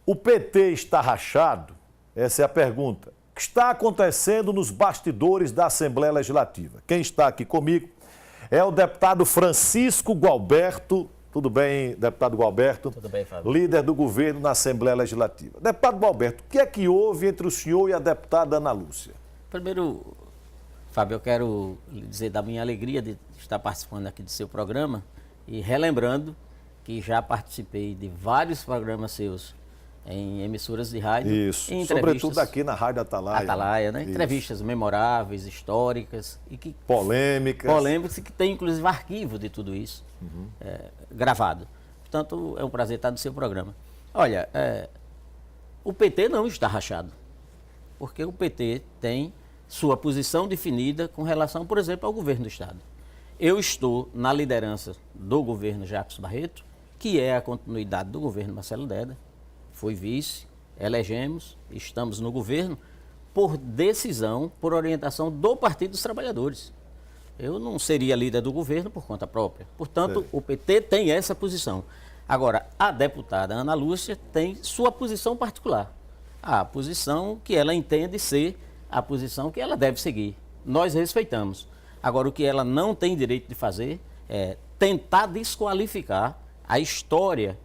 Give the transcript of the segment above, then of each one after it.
O PT está rachado? Essa é a pergunta. O que está acontecendo nos bastidores da Assembleia Legislativa? Quem está aqui comigo é o deputado Francisco Gualberto. Tudo bem, deputado Gualberto? Tudo bem, Fábio. Líder do governo na Assembleia Legislativa. Deputado Gualberto, o que é que houve entre o senhor e a deputada Ana Lúcia? Primeiro, Fábio, eu quero lhe dizer da minha alegria de estar participando aqui do seu programa e relembrando que já participei de vários programas seus em emissoras de rádio. Isso, em sobretudo aqui na Rádio Atalaia. Atalaia, né? Entrevistas memoráveis, históricas e que polêmicas e que tem inclusive arquivo de tudo isso gravado. Portanto, é um prazer estar no seu programa. Olha, o PT não está rachado, porque o PT tem sua posição definida com relação, por exemplo, ao governo do Estado. Eu estou na liderança do governo Jacques Barreto, que é a continuidade do governo Marcelo Deda. Fui vice, elegemos, estamos no governo por decisão, por orientação do Partido dos Trabalhadores. Eu não seria líder do governo por conta própria. Portanto, o PT tem essa posição. Agora, a deputada Ana Lúcia tem sua posição particular. A posição que ela entende ser a posição que ela deve seguir. Nós respeitamos. Agora, o que ela não tem direito de fazer é tentar desqualificar a história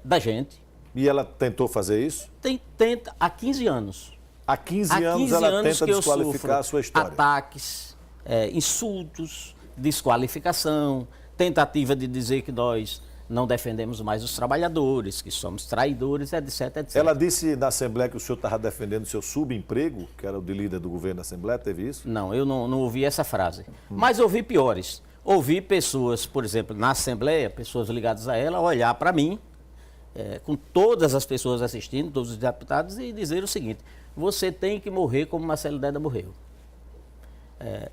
da gente. E ela tentou fazer isso? Tenta há 15 anos. Há 15 anos ela tenta desqualificar a sua história. Ataques, insultos, desqualificação, tentativa de dizer que nós não defendemos mais os trabalhadores, que somos traidores, etc, etc. Ela disse na Assembleia que o senhor estava defendendo o seu subemprego, que era o de líder do governo da Assembleia, teve isso? Não, eu não ouvi essa frase. Mas ouvi piores. Ouvi pessoas, por exemplo, na Assembleia, pessoas ligadas a ela, olhar para mim, com todas as pessoas assistindo, todos os deputados, e dizer o seguinte: você tem que morrer como Marcelo Deda morreu.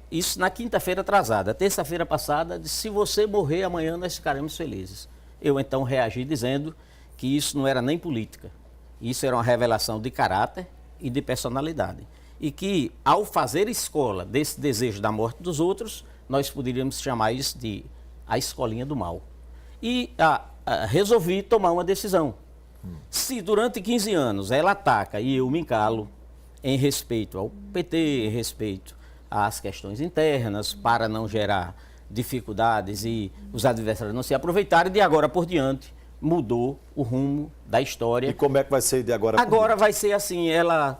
Isso na quinta-feira atrasada. Terça-feira passada, disse: se você morrer amanhã nós ficaremos felizes. Eu então reagi dizendo que isso não era nem política. Isso era uma revelação de caráter e de personalidade. E que ao fazer escola desse desejo da morte dos outros, nós poderíamos chamar isso de a escolinha do mal. E resolvi tomar uma decisão. Se durante 15 anos ela ataca e eu me encalo em respeito ao PT, em respeito às questões internas, para não gerar dificuldades e os adversários não se aproveitarem, de agora por diante mudou o rumo da história. E como é que vai ser de agora por diante? Agora vai ser assim, ela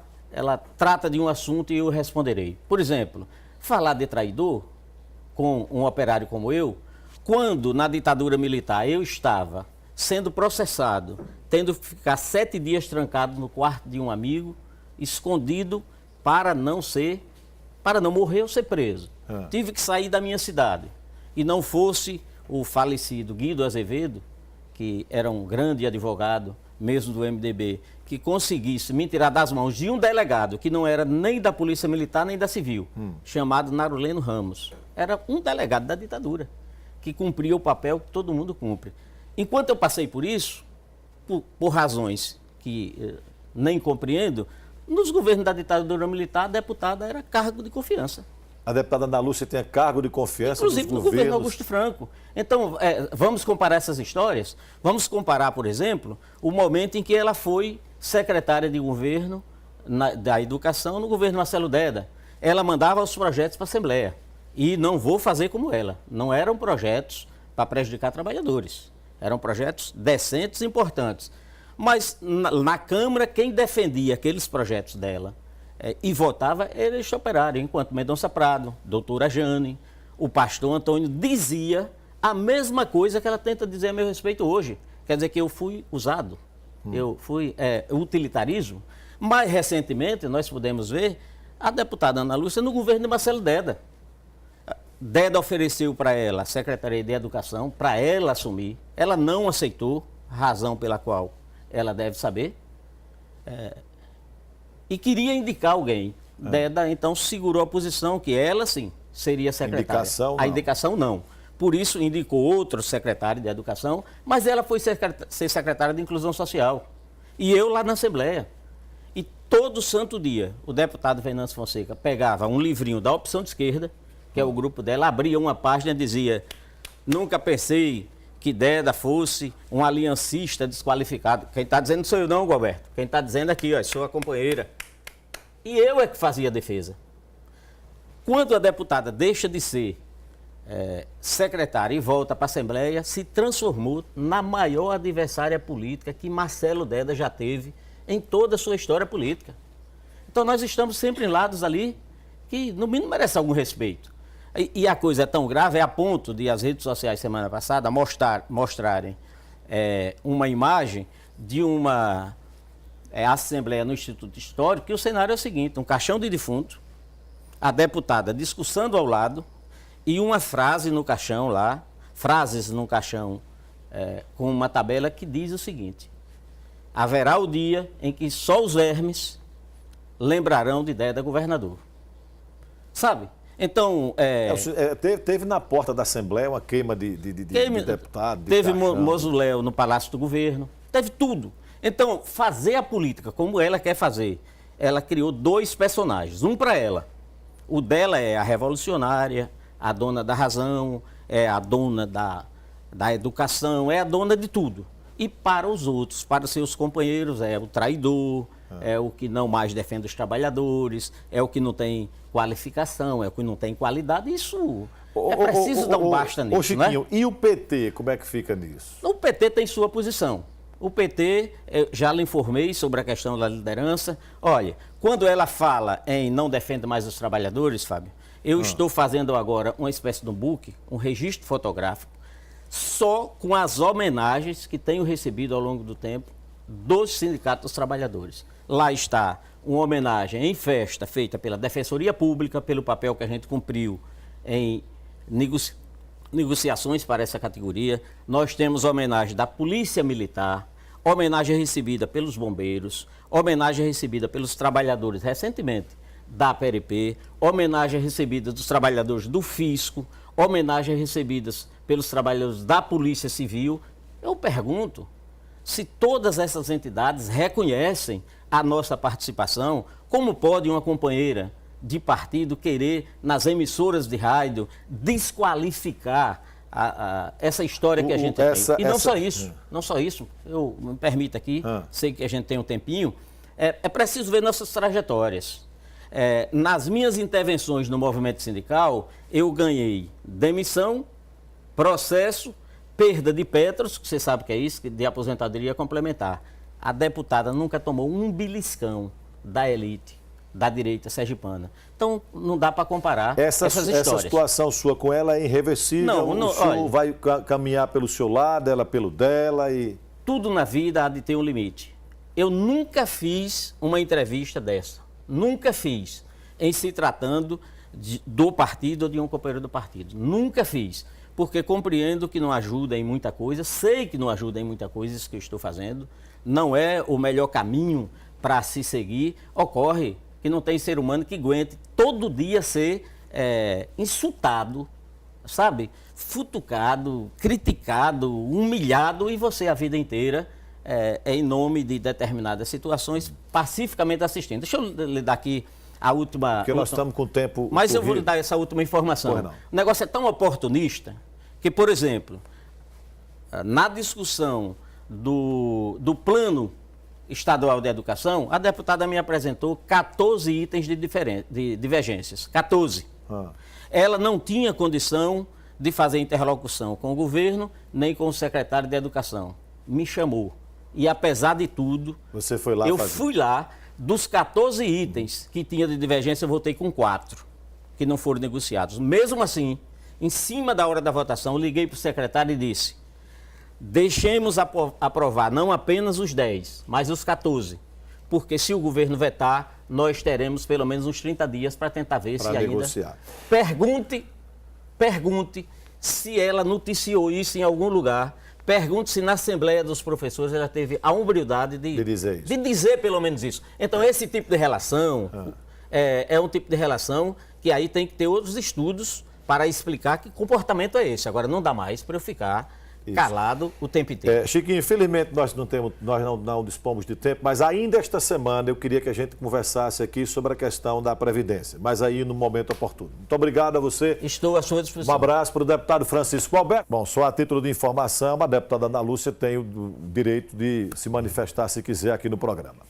trata de um assunto e eu responderei. Por exemplo, falar de traidor com um operário como eu, quando na ditadura militar eu estava sendo processado, tendo que ficar 7 dias trancado no quarto de um amigo, escondido para não morrer ou ser preso. Tive que sair da minha cidade. E não fosse o falecido Guido Azevedo, que era um grande advogado, mesmo do MDB, que conseguisse me tirar das mãos de um delegado, que não era nem da Polícia Militar nem da Civil, chamado Naruleno Ramos. Era um delegado da ditadura, que cumpria o papel que todo mundo cumpre. Enquanto eu passei por isso, por razões que nem compreendo, nos governos da ditadura militar, a deputada era cargo de confiança. A deputada Ana Lúcia tem cargo de confiança inclusive no governo Augusto Franco. Então, vamos comparar essas histórias? Vamos comparar, por exemplo, o momento em que ela foi secretária de governo da educação no governo Marcelo Deda. Ela mandava os projetos para a Assembleia. E não vou fazer como ela. Não eram projetos para prejudicar trabalhadores. Eram projetos decentes e importantes. Mas na Câmara, quem defendia aqueles projetos dela e votava era este operário, enquanto Mendonça Prado, doutora Jane, o pastor Antônio dizia a mesma coisa que ela tenta dizer a meu respeito hoje. Quer dizer que eu fui usado, eu fui utilitarismo. Mais recentemente, nós pudemos ver a deputada Ana Lúcia no governo de Marcelo Deda. Deda ofereceu para ela a Secretaria de Educação, para ela assumir. Ela não aceitou, razão pela qual ela deve saber. E queria indicar alguém. Deda, então, segurou a posição que ela, sim, seria secretária. A indicação, não. Por isso, indicou outro secretário de Educação, mas ela foi ser secretária de Inclusão Social. E eu lá na Assembleia. E todo santo dia, o deputado Venâncio Fonseca pegava um livrinho da Opção de Esquerda, que é o grupo dela, abria uma página e dizia: nunca pensei que Deda fosse um aliancista desqualificado. Quem está dizendo sou eu não, Gilberto. Quem está dizendo aqui, ó, sou a companheira. E eu é que fazia a defesa. Quando a deputada deixa de ser secretária e volta para a Assembleia, se transformou na maior adversária política que Marcelo Deda já teve em toda a sua história política. Então nós estamos sempre em lados ali que, no mínimo, merece algum respeito. E a coisa é tão grave, é a ponto de as redes sociais, semana passada, mostrarem uma imagem de uma Assembleia no Instituto Histórico, que o cenário é o seguinte: um caixão de defunto, a deputada discursando ao lado, e uma frase no caixão lá, frases no caixão com uma tabela que diz o seguinte: haverá o dia em que só os vermes lembrarão de Deda governador. Sabe? Então... teve na porta da Assembleia uma queima de deputado. Teve mausoléu no Palácio do Governo, teve tudo. Então, fazer a política como ela quer fazer, ela criou dois personagens, um para ela. O dela é a revolucionária, a dona da razão, é a dona da educação, é a dona de tudo. E para os outros, para os seus companheiros, é o traidor, é o que não mais defende os trabalhadores, é o que não tem qualificação, é o que não tem qualidade. Isso é preciso dar um basta nisso, Chiquinho, né? E o PT, como é que fica nisso? O PT tem sua posição. O PT, já lhe informei sobre a questão da liderança. Olha, quando ela fala em não defende mais os trabalhadores, Fábio, eu estou fazendo agora uma espécie de um book, um registro fotográfico, só com as homenagens que tenho recebido ao longo do tempo dos sindicatos dos trabalhadores. Lá está uma homenagem em festa feita pela Defensoria Pública, pelo papel que a gente cumpriu em negociações para essa categoria. Nós temos homenagem da Polícia Militar, homenagem recebida pelos bombeiros, homenagem recebida pelos trabalhadores recentemente da PRP, homenagem recebida dos trabalhadores do Fisco, homenagem recebidas pelos trabalhadores da Polícia Civil. Eu pergunto se todas essas entidades reconhecem a nossa participação. Como pode uma companheira de partido querer, nas emissoras de rádio, desqualificar essa história que a gente tem? E não só isso, eu me permita aqui, sei que a gente tem um tempinho, é preciso ver nossas trajetórias. Nas minhas intervenções no movimento sindical, eu ganhei demissão, processo, perda de Petros, que você sabe que é isso, de aposentadoria complementar. A deputada nunca tomou um beliscão da elite, da direita sergipana. Então, não dá para comparar essas histórias. Essa situação sua com ela é irreversível? O senhor vai caminhar pelo seu lado, ela pelo dela e... Tudo na vida há de ter um limite. Eu nunca fiz uma entrevista dessa. Nunca fiz, em se tratando do partido ou de um companheiro do partido. Nunca fiz, porque compreendo que não ajuda em muita coisa, sei que não ajuda em muita coisa isso que eu estou fazendo, não é o melhor caminho para se seguir. Ocorre que não tem ser humano que aguente todo dia ser insultado, sabe? Futucado, criticado, humilhado, e você a vida inteira... em nome de determinadas situações, pacificamente assistindo. Deixa eu lhe dar aqui a última... Porque nós estamos com o tempo... Mas eu vou lhe dar essa última informação. O negócio é tão oportunista que, por exemplo, na discussão do Plano Estadual de Educação, a deputada me apresentou 14 itens de divergências. 14. Ela não tinha condição de fazer interlocução com o governo, nem com o secretário de Educação. Me chamou. E apesar de tudo, você foi lá fui lá, dos 14 itens que tinha de divergência, eu votei com 4, que não foram negociados. Mesmo assim, em cima da hora da votação, eu liguei para o secretário e disse: deixemos aprovar não apenas os 10, mas os 14. Porque se o governo vetar, nós teremos pelo menos uns 30 dias para tentar ver se negociar. Ainda... Pergunte se ela noticiou isso em algum lugar. Pergunte se na Assembleia dos Professores ela teve a humildade de dizer pelo menos isso. Então, esse tipo de relação é um tipo de relação que aí tem que ter outros estudos para explicar que comportamento é esse. Agora, não dá mais para eu ficar calado o tempo inteiro. Chiquinho, infelizmente nós não dispomos de tempo, mas ainda esta semana eu queria que a gente conversasse aqui sobre a questão da Previdência, mas aí no momento oportuno. Muito obrigado a você. Estou à sua disposição. Um abraço para o deputado Francisco Alberto. Bom, só a título de informação, a deputada Ana Lúcia tem o direito de se manifestar se quiser aqui no programa.